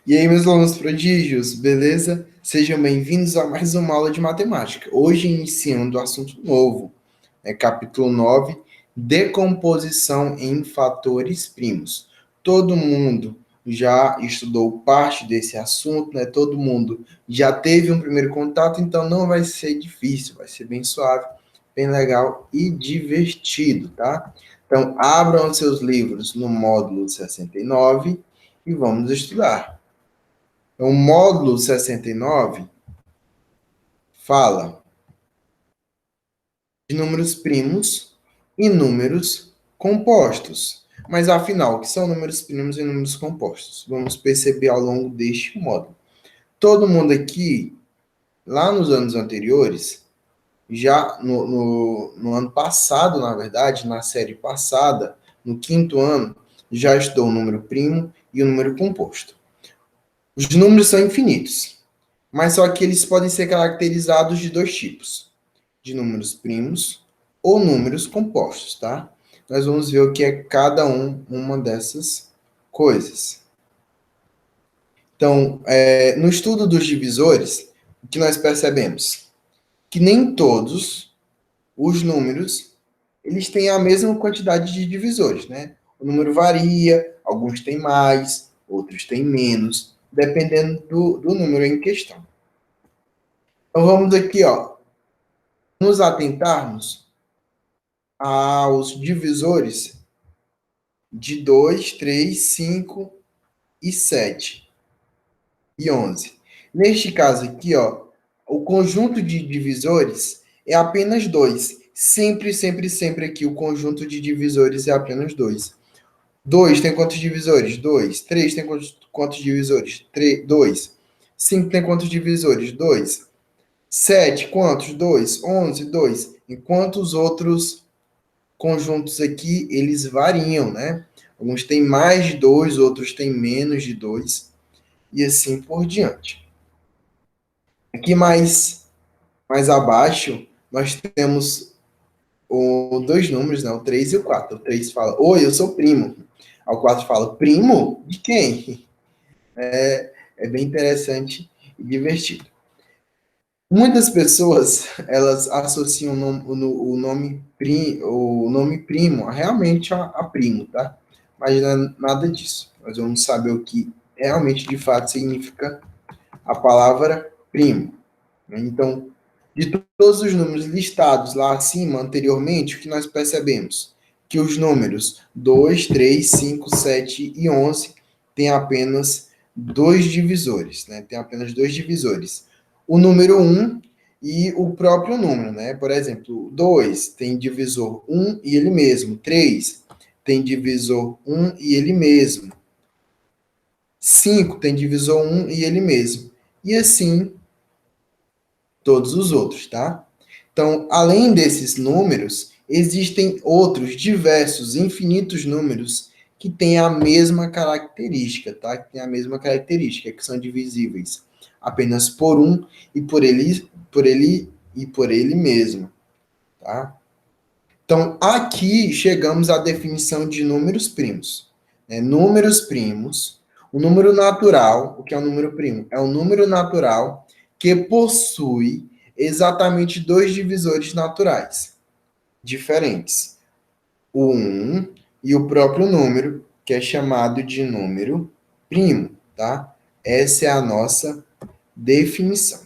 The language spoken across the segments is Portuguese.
E aí, meus alunos prodígios, beleza? Sejam bem-vindos a mais uma aula de matemática. Hoje iniciando um assunto novo, capítulo 9, decomposição em fatores primos. Todo mundo já estudou parte desse assunto, né? Todo mundo já teve um primeiro contato, então não vai ser difícil, vai ser bem suave, bem legal e divertido, tá? Então, abram seus livros no módulo 69 e vamos estudar. Então, o módulo 69 fala de números primos e números compostos. Mas, afinal, o que são números primos e números compostos? Vamos perceber ao longo deste módulo. Todo mundo aqui, lá nos anos anteriores, já no ano passado, na verdade, na série passada, no quinto ano, já estudou o número primo e o número composto. Os números são infinitos, mas só que eles podem ser caracterizados de dois tipos, de números primos ou números compostos, tá? Nós vamos ver o que é cada uma dessas coisas. Então, no estudo dos divisores, o que nós percebemos? Que nem todos os números eles têm a mesma quantidade de divisores, né? O número varia, alguns têm mais, outros têm menos, dependendo do número em questão. Então vamos aqui, ó, nos atentarmos aos divisores de 2, 3, 5 e 7 e 11. Neste caso aqui, ó, o conjunto de divisores é apenas 2. Sempre, sempre, sempre aqui o conjunto de divisores é apenas 2. 2 tem quantos divisores? 2. 3 tem quantos divisores? 2. 5 tem quantos divisores? 2. 7, quantos? 2. 11, 2. Enquanto os outros conjuntos aqui, eles variam, né? Alguns têm mais de 2, outros têm menos de 2, e assim por diante. Aqui mais abaixo, nós temos dois números, né? O 3 e o 4. O 3 fala, oi, eu sou primo. O 4 fala, primo? De quem? É bem interessante e divertido. Muitas pessoas, elas associam o nome primo realmente a primo, tá? Mas não é nada disso. Nós vamos saber o que realmente, de fato, significa a palavra primo. Então, de todos os números listados lá acima, anteriormente, o que nós percebemos? Que os números 2, 3, 5, 7 e 11 têm apenas dois divisores, né? Tem apenas dois divisores. O número 1 e o próprio número, né? Por exemplo, 2 tem divisor 1 e ele mesmo. 3 tem divisor 1 e ele mesmo. 5 tem divisor 1 e ele mesmo. E assim todos os outros, tá? Então, além desses números, existem outros diversos, infinitos números que têm a mesma característica, tá? Que têm a mesma característica, que são divisíveis apenas por um e por ele mesmo, tá? Então, aqui chegamos à definição de números primos. Né? Números primos, o número natural, o que é um número primo? É um número natural que possui exatamente dois divisores naturais diferentes. O 1 e o próprio número, que é chamado de número primo, tá? Essa é a nossa definição.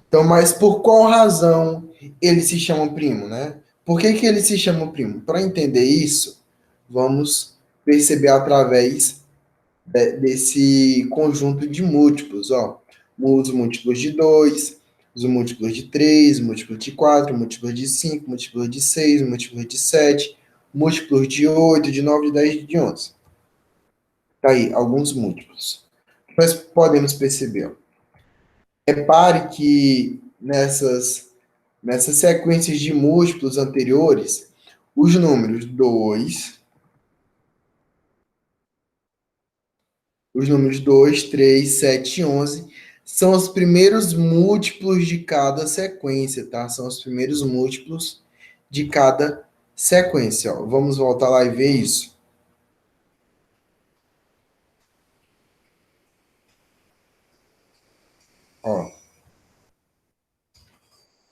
Então, mas por qual razão ele se chama primo, né? Por que ele se chama primo? Para entender isso, vamos perceber através desse conjunto de múltiplos, ó. Os múltiplos de 2, os múltiplos de 3, múltiplos de 4, múltiplos de 5, múltiplos de 6, múltiplos de 7, múltiplos de 8, de 9, de 10 e de 11. Tá aí, alguns múltiplos. Nós podemos perceber, ó. Repare que nessas sequências de múltiplos anteriores, os números 2, os números 2, 3, 7 e 11 são os primeiros múltiplos de cada sequência, tá? São os primeiros múltiplos de cada sequência. Ó. Vamos voltar lá e ver isso.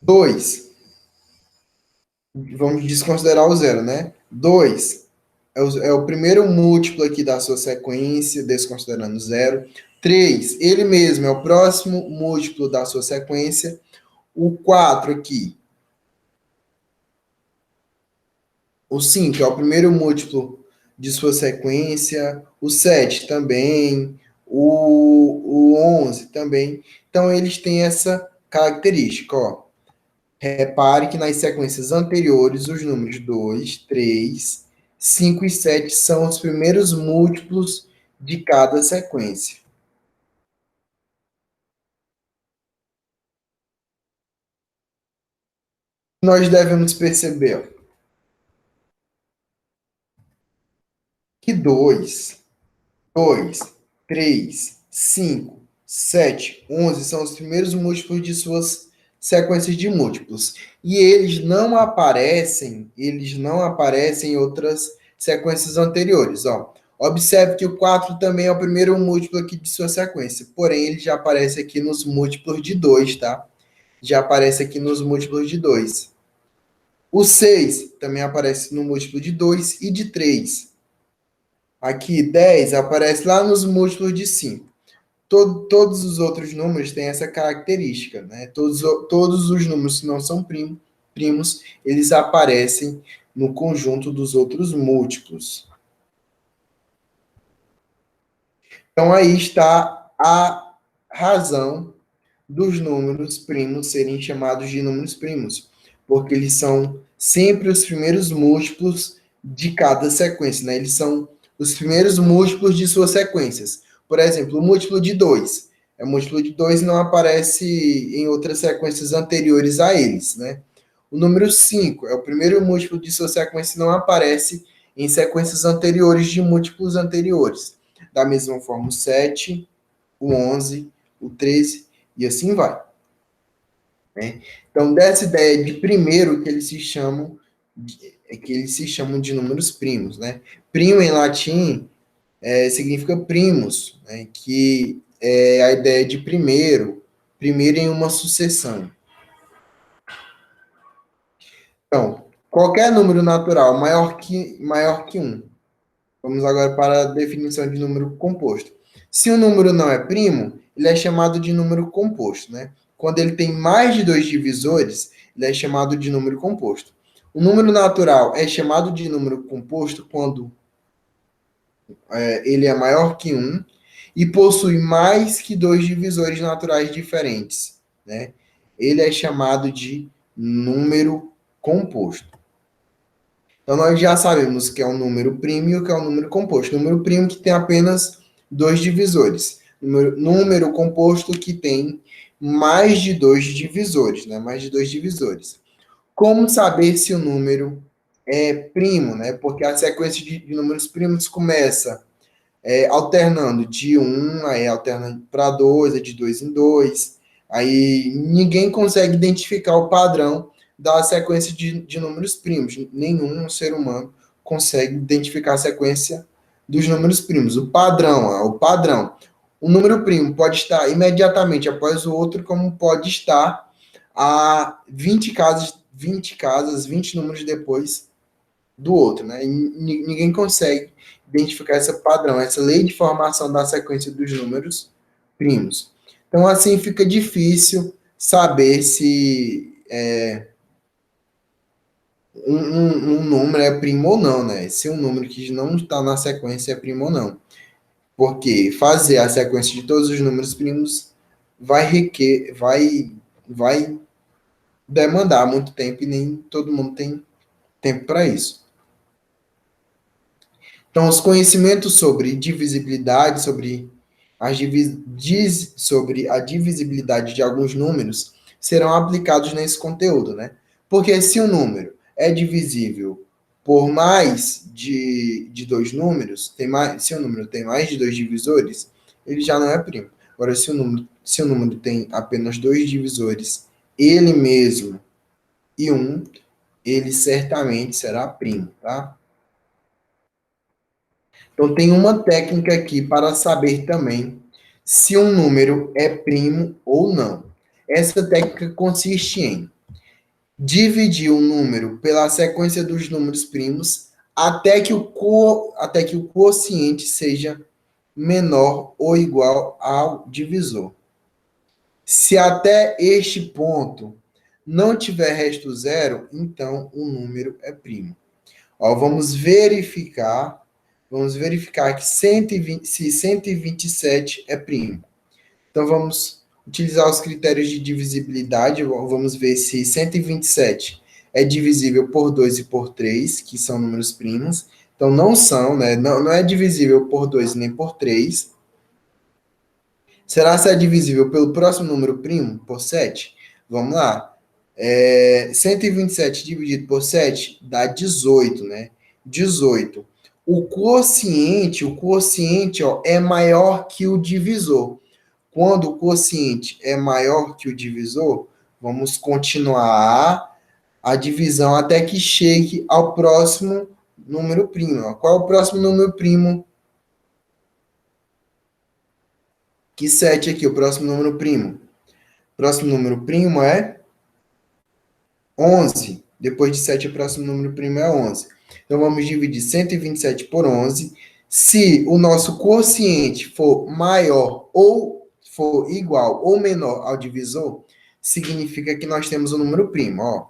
2, vamos desconsiderar o zero, né? 2 é o primeiro múltiplo aqui da sua sequência, desconsiderando zero. 3, ele mesmo é o próximo múltiplo da sua sequência. O 4 aqui, o 5 é o primeiro múltiplo de sua sequência. O 7 também. O 11 também. Então, eles têm essa característica, ó. Repare que nas sequências anteriores, os números 2, 3, 5 e 7 são os primeiros múltiplos de cada sequência. Nós devemos perceber que 2, 3, 5, 7, 11 são os primeiros múltiplos de suas sequências de múltiplos. E eles não aparecem em outras sequências anteriores. Ó. Observe que o 4 também é o primeiro múltiplo aqui de sua sequência, porém ele já aparece aqui nos múltiplos de 2, tá? Já aparece aqui nos múltiplos de 2. O 6 também aparece no múltiplo de 2 e de 3. Aqui, 10 aparece lá nos múltiplos de 5. Todos os outros números têm essa característica, né? Todos os números que não são primos, eles aparecem no conjunto dos outros múltiplos. Então, aí está a razão dos números primos serem chamados de números primos, porque eles são sempre os primeiros múltiplos de cada sequência, né? Eles são os primeiros múltiplos de suas sequências. Por exemplo, o múltiplo de 2. O múltiplo de 2 não aparece em outras sequências anteriores a eles, né? O número 5 é o primeiro múltiplo de sua sequência e não aparece em sequências anteriores de múltiplos anteriores. Da mesma forma, o 7, o 11, o 13 e assim vai. Né? Então, dessa ideia de primeiro que eles se chamam de números primos. Né? Primo em latim significa primus, né? Que é a ideia de primeiro em uma sucessão. Então, qualquer número natural maior que 1. Vamos agora para a definição de número composto. Se o número não é primo, ele é chamado de número composto, né? Quando ele tem mais de dois divisores, ele é chamado de número composto. O número natural é chamado de número composto quando ele é maior que 1 e possui mais que dois divisores naturais diferentes, né? Ele é chamado de número composto. Então, nós já sabemos que é um número primo e o que é um número composto. Número primo que tem apenas dois divisores. Número composto que tem mais de dois divisores, né? Mais de dois divisores. Como saber se o número é primo, né? Porque a sequência de números primos começa alternando de 1, aí alternando para 2, é de 2 em 2. Aí ninguém consegue identificar o padrão da sequência de números primos. Nenhum ser humano consegue identificar a sequência dos números primos. O padrão. O número primo pode estar imediatamente após o outro, como pode estar a 20 números depois do outro, né? E ninguém consegue identificar esse padrão, essa lei de formação da sequência dos números primos. Então, assim, fica difícil saber se um número é primo ou não, né? Se um número que não está na sequência é primo ou não. Porque fazer a sequência de todos os números primos vai demandar muito tempo e nem todo mundo tem tempo para isso. Então, os conhecimentos sobre divisibilidade, sobre a divisibilidade de alguns números serão aplicados nesse conteúdo, né? Porque se um número é divisível por mais de dois números, se um número tem mais de dois divisores, ele já não é primo. Agora, se o número tem apenas dois divisores, ele mesmo e um, ele certamente será primo, tá? Então, tem uma técnica aqui para saber também se um número é primo ou não. Essa técnica consiste em dividir o número pela sequência dos números primos até que o quociente seja menor ou igual ao divisor. Se até este ponto não tiver resto zero, então o número é primo. Ó, vamos verificar que 120, se 127 é primo. Então vamos utilizar os critérios de divisibilidade, vamos ver se 127 é divisível por 2 e por 3, que são números primos. Então não são, né? Não é divisível por 2 nem por 3. Será se é divisível pelo próximo número primo, por 7? Vamos lá. 127 dividido por 7 dá 18, né? 18. O quociente ó, é maior que o divisor. Quando o quociente é maior que o divisor, vamos continuar a divisão até que chegue ao próximo número primo. Ó. Qual é o próximo número primo? Que 7 aqui, o próximo número primo. O próximo número primo é 11. Depois de 7, o próximo número primo é 11. Então, vamos dividir 127 por 11. Se o nosso quociente for maior ou for igual ou menor ao divisor, significa que nós temos um número primo, ó.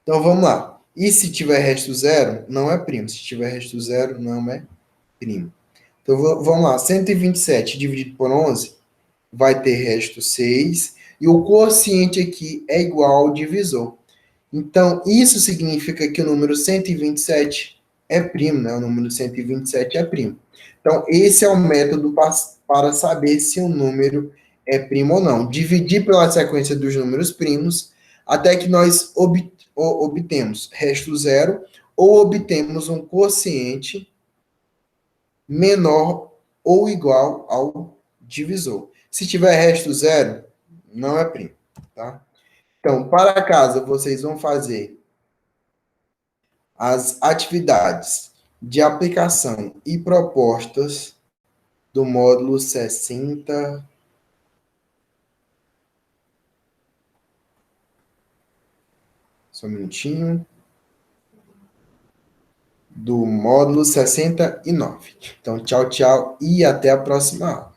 Então, vamos lá. E se tiver resto zero, não é primo. Se tiver resto zero, não é primo. Então, vamos lá. 127 dividido por 11 vai ter resto 6. E o quociente aqui é igual ao divisor. Então, isso significa que o número 127 é primo, né? O número 127 é primo. Então, esse é o método para saber se um número é primo ou não. Dividir pela sequência dos números primos até que nós obtemos resto zero ou obtemos um quociente menor ou igual ao divisor. Se tiver resto zero, não é primo, tá? Então, para casa, vocês vão fazer as atividades de aplicação e propostas do módulo 60. Só um minutinho. Do módulo 69. Então, tchau, tchau e até a próxima aula.